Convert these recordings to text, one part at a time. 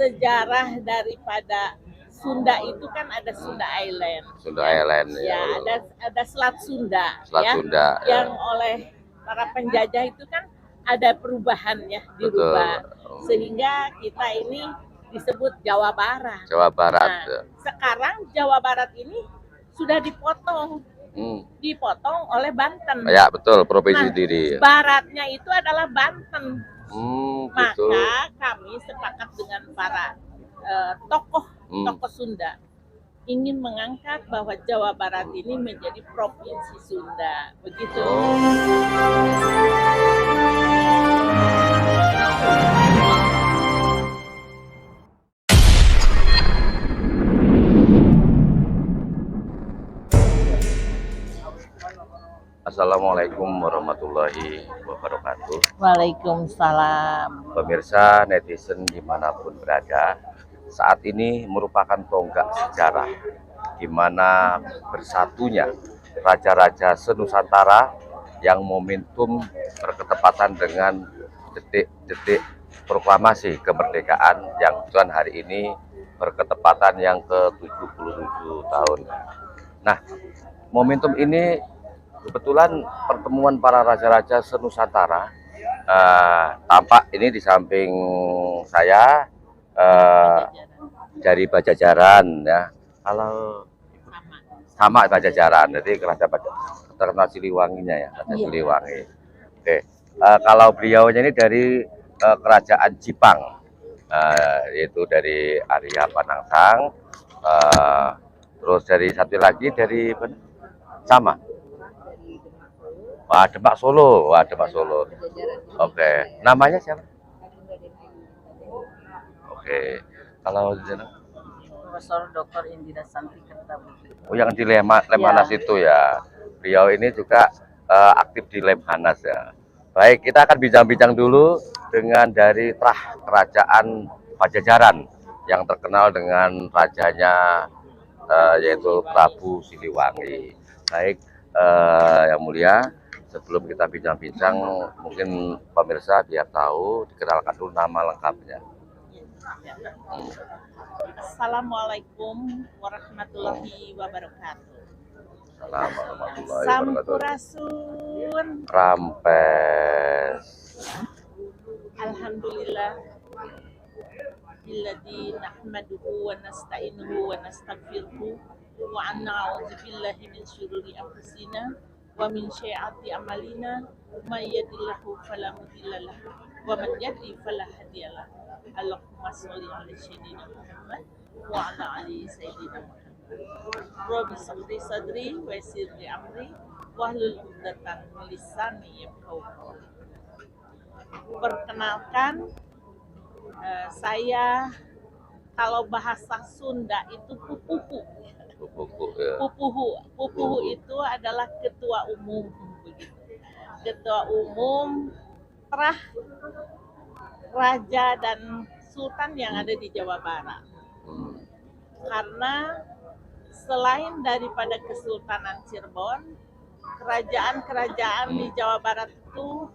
sejarah daripada Sunda itu kan ada Sunda Island. Sunda Island Ya, ada Selat Sunda. Selat ya, Sunda yang oleh para penjajah itu kan ada perubahannya, dirubah. Sehingga kita ini disebut Jawa Barat. Jawa Barat. Nah, sekarang Jawa Barat ini sudah dipotong. Dipotong oleh Banten. Ya betul, provinsi sendiri. Baratnya itu adalah Banten. Betul. Maka kami sepakat dengan para tokoh Sunda ingin mengangkat bahwa Jawa Barat ini menjadi provinsi Sunda, begitu. Assalamualaikum warahmatullahi wabarakatuh. Waalaikumsalam. Pemirsa netizen dimanapun berada, saat ini merupakan tonggak sejarah di mana bersatunya raja-raja senusantara yang momentum berketepatan dengan detik-detik proklamasi kemerdekaan yang kebetulan hari ini berketepatan yang ke-77 tahun. Nah, momentum ini kebetulan pertemuan para raja-raja senusantara. Tampak ini di samping saya dari Pajajaran ya. Kalau sama Pajajaran, jadi terkenal Siliwanginya ya, Raja Siliwangi. Oke, kalau beliaunya ini dari kerajaan Jipang, yaitu dari Arya Panangsang. Terus dari satu lagi dari sama. Demak Solo, Demak Solo. Oke, namanya siapa? Oke, kalau di sana Profesor Dr. Indira Santi Kertabukti. Oh, yang di Lemhanas itu ya. Beliau ini juga aktif di Lemhanas ya. Baik, kita akan bincang-bincang dulu dengan dari Trah Kerajaan Pajajaran yang terkenal dengan rajanya yaitu Prabu Siliwangi. Baik, yang mulia, sebelum kita bincang-bincang, mungkin pemirsa biar tahu, dikenalkan dulu nama lengkapnya. Assalamualaikum warahmatullahi wabarakatuh. Assalamualaikum warahmatullahi wabarakatuh. Sampurasun. Rampes. Alhamdulillah. Billadzi nahmaduhu wa nasta'inuhu wa nastaghfiruhu wa na'udzu billahi min syururi anfusina wa min sayyiati a'malina may yahdihillahu fala mudilla lahu wa man yudlil fala hadiya lahu. Allahumma sholli ala sayyidina Muhammad wa ala ali sayyidina Muhammad. Rabbi shrah sadri wa yassir li amri wahlul 'uqdatam min lisani yafqahu qawli. Perkenalkan, saya kalau bahasa Sunda itu pupuhu. Pupuhu itu adalah ketua umum begitu. Ketua umum Trah Raja dan Sultan yang ada di Jawa Barat. Karena selain daripada Kesultanan Cirebon, kerajaan-kerajaan di Jawa Barat itu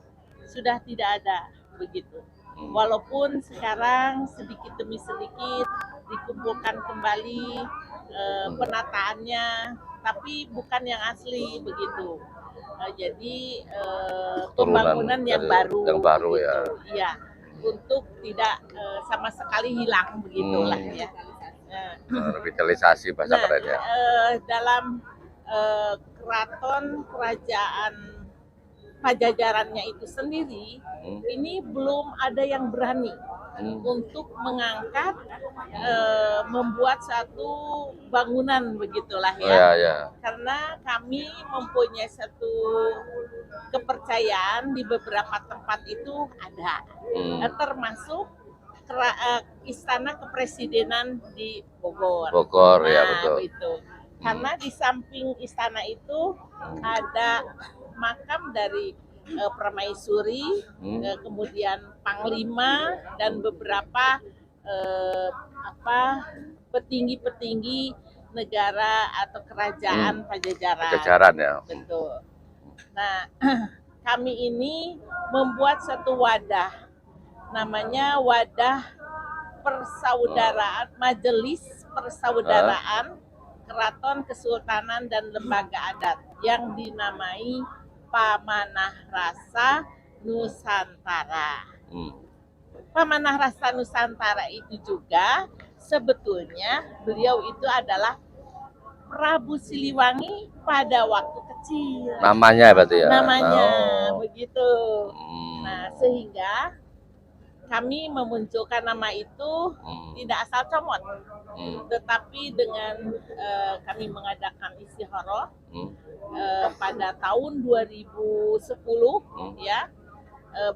sudah tidak ada begitu. Walaupun sekarang sedikit demi sedikit dikumpulkan kembali penataannya, tapi bukan yang asli begitu. Jadi pembangunan yang baru begitu. Ya. Iya, untuk tidak sama sekali hilang begitulah ya. Revitalisasi bahasa kerennya. Dalam keraton kerajaan Pajajarannya itu sendiri, ini belum ada yang berani untuk mengangkat, membuat satu bangunan begitulah ya. Karena kami mempunyai satu kepercayaan di beberapa tempat itu ada, termasuk Istana Kepresidenan di Bogor. Ya betul. Itu. Karena di samping istana itu ada makam dari Permaisuri, kemudian Panglima dan beberapa petinggi-petinggi negara atau kerajaan Pajajaran. Pajajaran ya. Betul. Nah, kami ini membuat satu wadah, namanya wadah persaudaraan, majelis persaudaraan Keraton Kesultanan dan Lembaga Adat yang dinamai Pamanah Rasa Nusantara. Pamanah Rasa Nusantara itu juga sebetulnya beliau itu adalah Prabu Siliwangi pada waktu kecil. Namanya berarti ya? Namanya begitu. Nah, sehingga kami memunculkan nama itu tidak asal comot, tetapi dengan kami mengadakan istikharah pada tahun 2010 ya,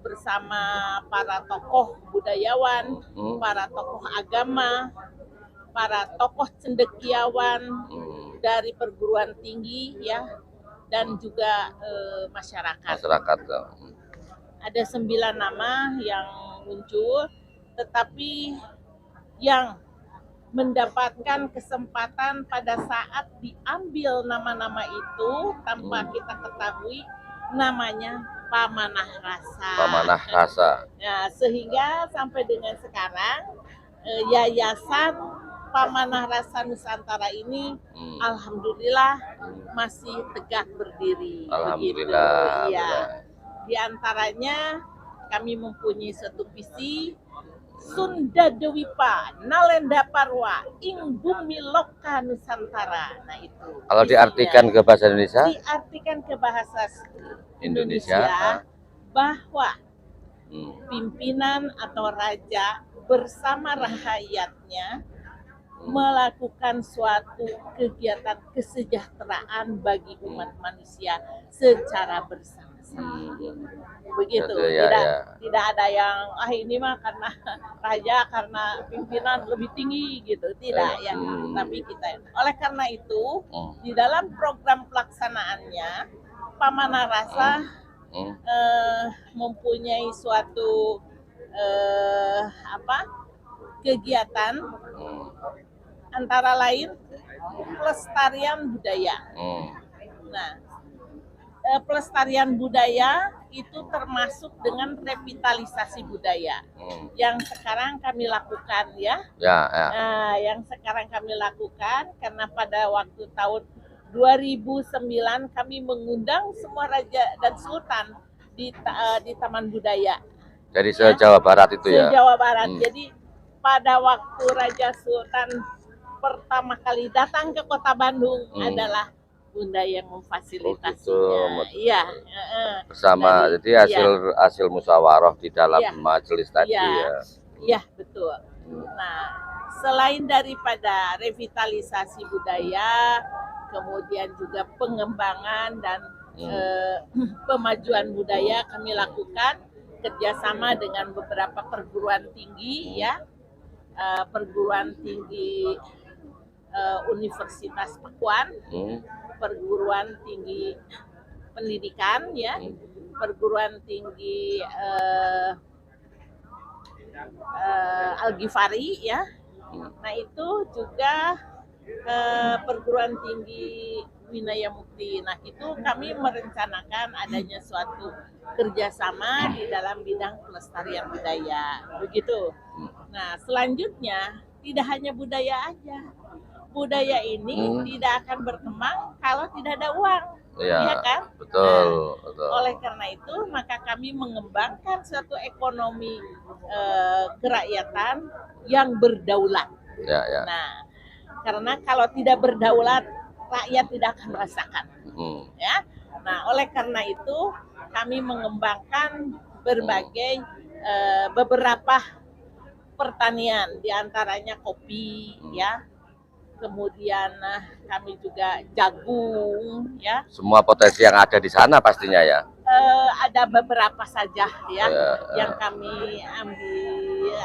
bersama para tokoh budayawan, para tokoh agama, para tokoh cendekiawan dari perguruan tinggi ya, dan juga masyarakat. Ada 9 nama yang muncul, tetapi yang mendapatkan kesempatan pada saat diambil nama-nama itu tanpa kita ketahui namanya Pamanah Rasa. Pamanah Rasa. Nah, sehingga sampai dengan sekarang Yayasan Pamanah Rasa Nusantara ini alhamdulillah masih tegak berdiri. Alhamdulillah. Ya. Di antaranya kami mempunyai satu visi Sunda Dewipa Nalenda Parwa ing bumi loka Nusantara. Nah itu. Kalau diartikan ke bahasa Indonesia? Diartikan ke bahasa Indonesia bahwa pimpinan atau raja bersama rakyatnya melakukan suatu kegiatan kesejahteraan bagi umat manusia secara bersama-sama. Begitu, tidak ada yang ini mah karena raja, karena pimpinan lebih tinggi gitu, tidak ya. Tapi kita, oleh karena itu di dalam program pelaksanaannya Pamanah Rasa mempunyai suatu kegiatan antara lain pelestarian budaya. Nah, pelestarian budaya itu termasuk dengan revitalisasi budaya yang sekarang kami lakukan ya. Nah, yang sekarang kami lakukan karena pada waktu tahun 2009 kami mengundang semua raja dan sultan di Taman Budaya. Jadi se-Jawa Barat itu ya? Se-Jawa Barat. Jadi pada waktu Raja Sultan pertama kali datang ke Kota Bandung adalah Bunda yang memfasilitasinya. Iya. Bersama, jadi hasil musyawarah di dalam majelis tadi ya. Iya, betul. Nah, selain daripada revitalisasi budaya, kemudian juga pengembangan dan pemajuan budaya kami lakukan kerjasama dengan beberapa perguruan tinggi ya, perguruan tinggi Universitas Pakuan, perguruan tinggi pendidikan ya, perguruan tinggi Al-Ghifari ya. Nah itu juga perguruan tinggi Winaya Mukti. Nah itu kami merencanakan adanya suatu kerjasama di dalam bidang pelestarian budaya, begitu. Nah selanjutnya tidak hanya budaya aja, budaya ini tidak akan berkembang kalau tidak ada uang, ya kan? Betul, nah, betul. Oleh karena itu maka kami mengembangkan suatu ekonomi kerakyatan yang berdaulat. Nah karena kalau tidak berdaulat rakyat tidak akan merasakan. Ya. Nah, oleh karena itu kami mengembangkan berbagai beberapa pertanian, diantaranya kopi, ya. Kemudian kami juga jagung, ya. Semua potensi yang ada di sana pastinya ya. Ada beberapa saja ya yang kami ambil.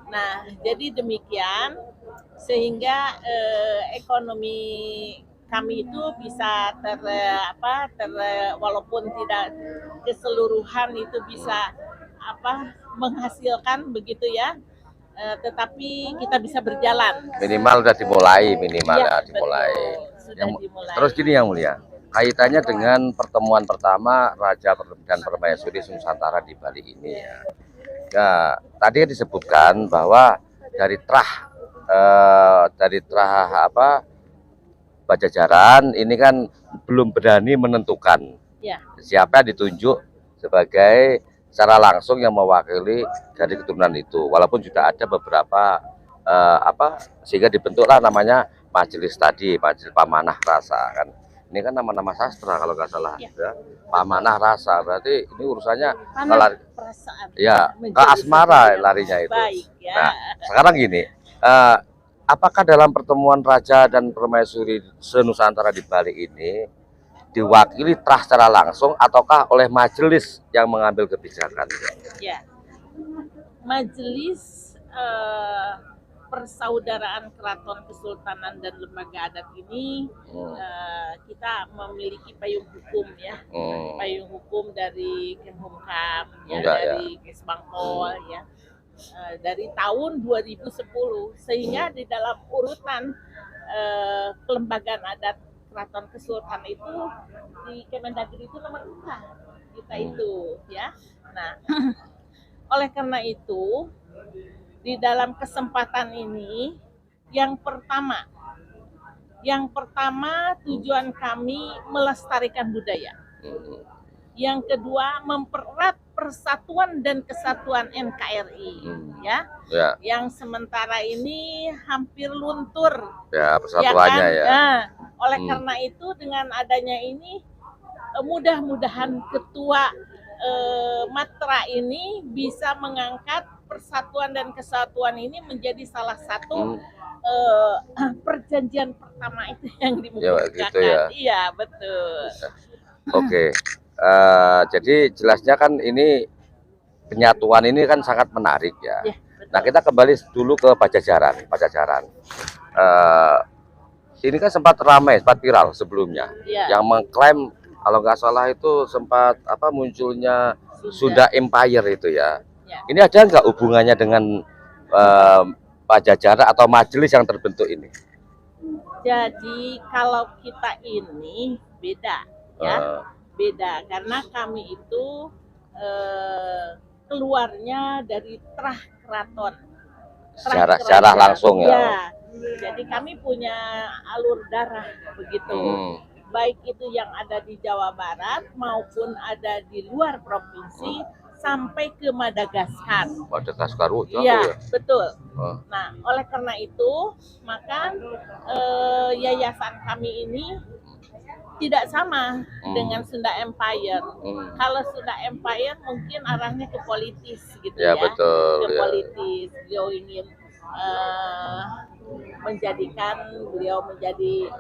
Nah, jadi demikian sehingga ekonomi kami itu bisa walaupun tidak keseluruhan itu bisa menghasilkan begitu ya, tetapi kita bisa berjalan. Minimal sudah dimulai, dimulai. Dimulai. Terus gini Yang Mulia, kaitannya dengan pertemuan pertama Raja dan Permaisuri Nusantara di Bali ini ya. Nah, tadi kan disebutkan bahwa dari terah apa Pajajaran ini kan belum berani menentukan Ya, siapa yang ditunjuk sebagai secara langsung yang mewakili dari keturunan itu. Walaupun sudah ada beberapa sehingga dibentuklah namanya majelis tadi, majelis pamanah rasa kan. Ini kan nama-nama sastra kalau nggak salah ya. ya. Pamanah rasa berarti ini urusannya Panah perasaan ya ke menjadi asmara sesuatu yang larinya itu. baik ya. Nah, sekarang gini, apakah dalam pertemuan Raja dan Permaisuri se-Nusantara di Bali ini diwakili terah secara langsung ataukah oleh majelis yang mengambil kebijakan? Ya, majelis persaudaraan keraton kesultanan dan lembaga adat ini kita memiliki payung hukum ya, payung hukum dari Kemenkumham ya, dari Kesbangpol ya, dari tahun 2010 sehingga di dalam urutan kelembagaan adat keraton kesultanan itu di Kemendagri itu nomor 4 kita itu ya. Nah, oleh karena itu di dalam kesempatan ini yang pertama tujuan kami melestarikan budaya. Yang kedua mempererat persatuan dan kesatuan NKRI ya. Yang sementara ini hampir luntur ya persatuannya ya. Nah, oleh karena itu dengan adanya ini mudah-mudahan ketua Matra ini bisa mengangkat persatuan dan kesatuan ini menjadi salah satu perjanjian pertama itu yang dimukakan. Gitu ya. Iya betul. Oke. Jadi jelasnya kan ini penyatuan ini kan sangat menarik ya. Nah kita kembali dulu ke Pajajaran. Ini kan sempat ramai, sempat viral sebelumnya, yang mengklaim kalau nggak salah itu sempat munculnya Sunda Empire itu ya. Ini ada nggak hubungannya dengan Pajajaran atau majelis yang terbentuk ini? Jadi kalau kita ini beda ya, beda karena kami itu keluarnya dari terah keraton. Secara langsung ya. Jadi kami punya alur darah begitu. Baik itu yang ada di Jawa Barat maupun ada di luar provinsi sampai ke Madagaskar. Madagaskar, ya, betul. Nah, oleh karena itu maka yayasan kami ini tidak sama dengan Sunda Empire. Kalau Sunda Empire mungkin arahnya ke politis gitu ya, betul, ke politis. Beliau ingin menjadikan beliau menjadi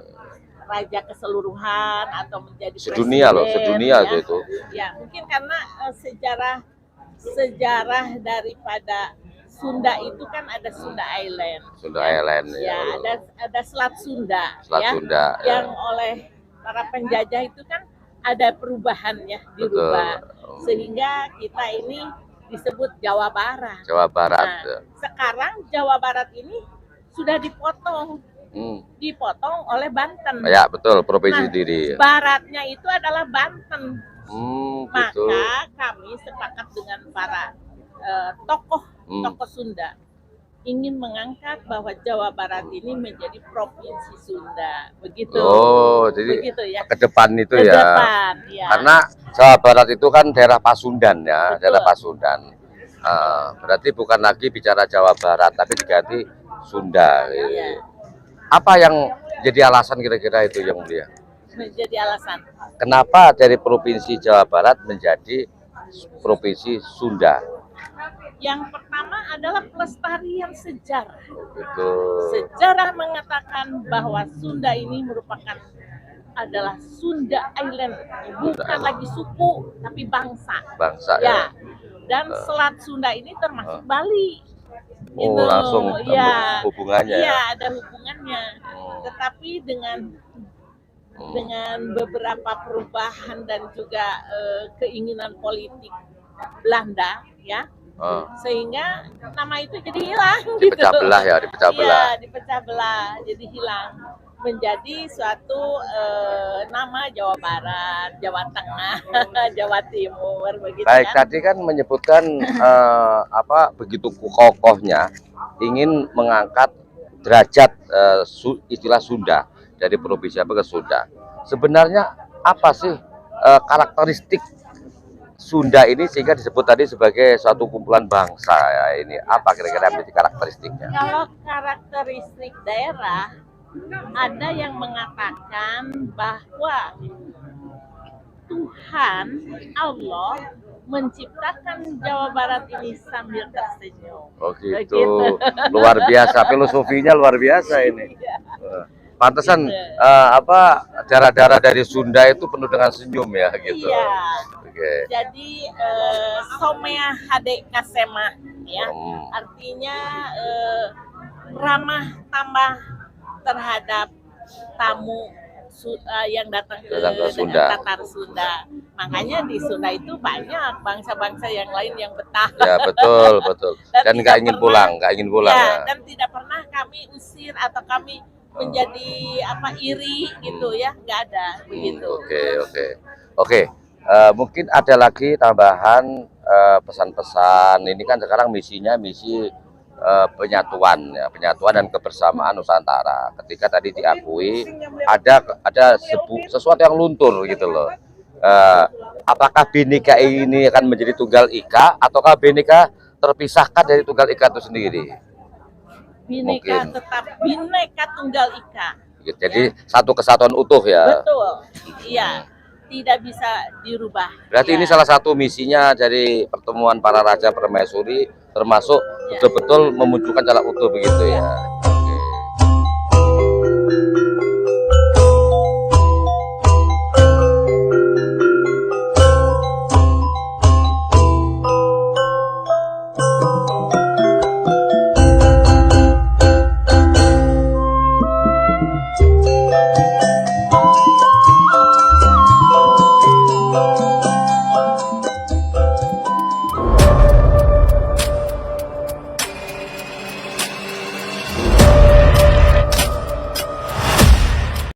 raja keseluruhan atau menjadi sedunia ya. Itu. Ya, mungkin karena sejarah daripada Sunda itu kan ada Sunda Island. Ya. Ada Selat Sunda. Sunda. Yang oleh para penjajah itu kan ada perubahan ya, dirubah. Sehingga kita ini disebut Jawa Barat. Nah, sekarang Jawa Barat ini sudah dipotong oleh Banten. Ya betul, provinsi sendiri. Baratnya itu adalah Banten. Maka gitu. kami sepakat dengan para tokoh Sunda ingin mengangkat bahwa Jawa Barat ini menjadi provinsi Sunda, begitu. Jadi begitu ya. Ke depan itu ya. Karena Jawa Barat itu kan daerah Pasundan ya, betul. Daerah Pasundan. Berarti bukan lagi bicara Jawa Barat, tapi diganti Sunda. Ya. Apa yang jadi alasan kira-kira itu yang mulia? Menjadi alasan. Kenapa dari provinsi Jawa Barat menjadi provinsi Sunda? Yang pertama adalah pelestarian sejarah. Betul. Sejarah mengatakan bahwa Sunda ini adalah Sunda Island, bukan lagi suku tapi bangsa. Ya. Dan Selat Sunda ini termasuk Bali. Langsung hubungannya. Iya, ada hubungannya. Tetapi dengan beberapa perubahan dan juga keinginan politik Belanda ya. Sehingga nama itu jadi hilang dipecah belah. dipecah belah jadi hilang. menjadi suatu nama Jawa Barat, Jawa Tengah, Jawa Timur, begitu Baik, kan? tadi kan menyebutkan begitu kokohnya ingin mengangkat derajat istilah Sunda dari provinsi apa ke Sunda. Sebenarnya apa sih karakteristik Sunda ini sehingga disebut tadi sebagai suatu kumpulan bangsa ya ini? Apa kira-kira menjadi karakteristiknya? Kalau karakteristik daerah, ada yang mengatakan bahwa Tuhan Allah menciptakan Jawa Barat ini sambil tersenyum. Oh gitu, luar biasa, filosofinya luar biasa ini. Pantesan daerah-daerah dari Sunda itu penuh dengan senyum ya gitu. Iya. Oke. Jadi somea hade kasema ya, artinya ramah tambah terhadap tamu yang datang ke Sunda. Tatar Sunda. Makanya di Sunda itu banyak bangsa-bangsa yang lain yang betah. Ya betul betul. Dan nggak ingin pulang, nggak ingin pulang. Ya, dan tidak pernah kami usir atau kami menjadi iri gitu ya, nggak ada begitu. Oke. Mungkin ada lagi tambahan pesan-pesan. Ini kan sekarang misinya misi penyatuan ya, penyatuan dan kebersamaan Nusantara. Ketika tadi diakui ada sesuatu yang luntur gitu loh. Apakah Bhinneka ini akan menjadi tunggal ika ataukah Bhinneka terpisahkan dari tunggal ika itu sendiri? Bhinneka tetap Bhinneka Tunggal Ika. Jadi satu kesatuan utuh ya. Betul. Iya. Tidak bisa dirubah. Berarti ini salah satu misinya dari pertemuan para raja permaisuri, termasuk betul-betul memunculkan calak utuh begitu ya.